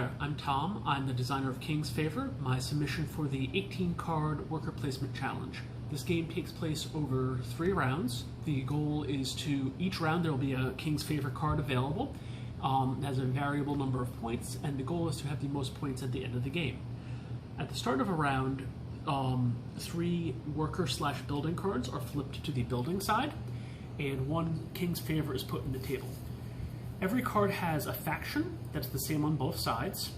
there, I'm Tom. I'm the designer of King's Favor, my submission for the 18-card worker placement challenge. This game takes place over 3 rounds. The goal is to, each round there will be a King's Favor card available. It has a variable number of points, and the goal is to have the most points at the end of the game. At the start of a round, 3 worker/building cards are flipped to the building side, and 1 King's Favor is put in the table. Every card has a faction that's the same on both sides,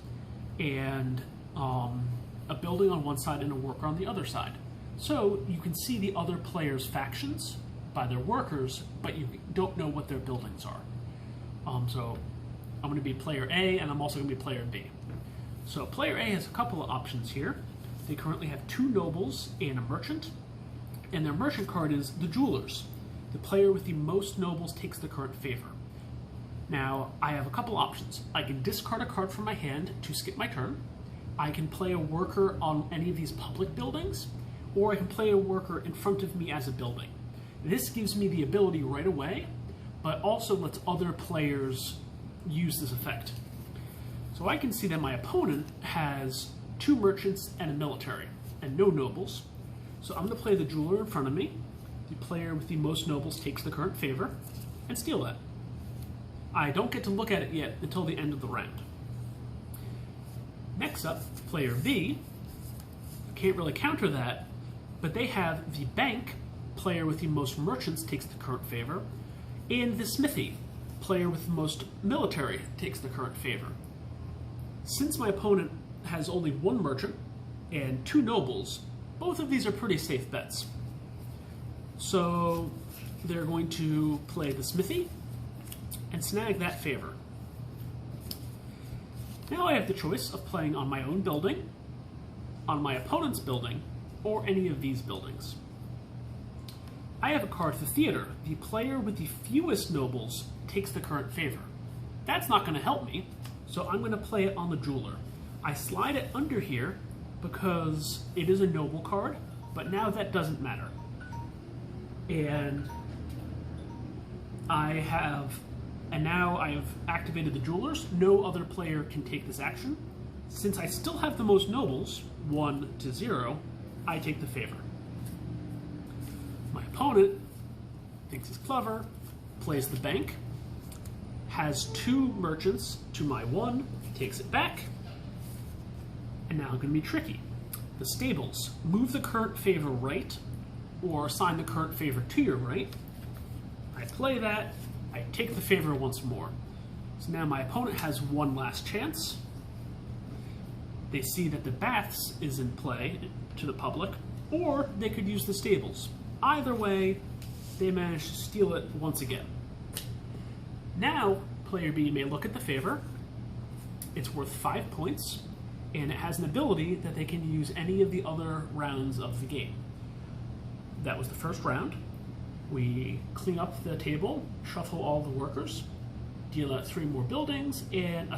and a building on one side and a worker on the other side. So you can see the other players' factions by their workers, but you don't know what their buildings are. So I'm going to be player A, and I'm also going to be player B. So player A has a couple of options here. They currently have 2 nobles and a merchant, and their merchant card is the jewelers. The player with the most nobles takes the current favor. Now, I have a couple options. I can discard a card from my hand to skip my turn. I can play a worker on any of these public buildings, or I can play a worker in front of me as a building. This gives me the ability right away, but also lets other players use this effect. So I can see that my opponent has 2 merchants and a military, and no nobles. So I'm going to play the jeweler in front of me. The player with the most nobles takes the current favor, and steal that. I don't get to look at it yet until the end of the round. Next up, player B. Can't really counter that, but they have the bank. Player with the most merchants takes the current favor, and the smithy. Player with the most military takes the current favor. Since my opponent has only 1 merchant and 2 nobles, both of these are pretty safe bets. So they're going to play the smithy and snag that favor. Now I have the choice of playing on my own building, on my opponent's building, or any of these buildings. I have a card, the theater. The player with the fewest nobles takes the current favor. That's not going to help me, so I'm going to play it on the jeweler. I slide it under here because it is a noble card, but now that doesn't matter. And now I have activated the jewelers. No other player can take this action. Since I still have the most nobles, 1 to 0, I take the favor. My opponent thinks he's clever, plays the bank, has 2 merchants to my 1, takes it back, and now I'm going to be tricky. The stables. Move the current favor right, or assign the current favor to your right. I play that, I take the favor once more. So now my opponent has 1 last chance. They see that the baths is in play to the public, or they could use the stables. Either way, they manage to steal it once again. Now, player B may look at the favor. It's worth 5 points, and it has an ability that they can use any of the other rounds of the game. That was the first round. We clean up the table, shuffle all the workers, deal out 3 more buildings, and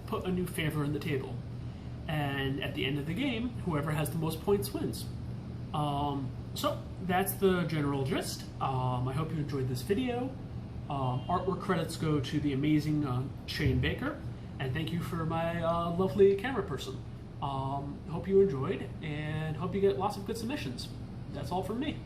put a new favor in the table. And at the end of the game, whoever has the most points wins. So that's the general gist. I hope you enjoyed this video. Artwork credits go to the amazing Shane Baker, and thank you for my lovely camera person. Hope you enjoyed, and hope you get lots of good submissions. That's all from me.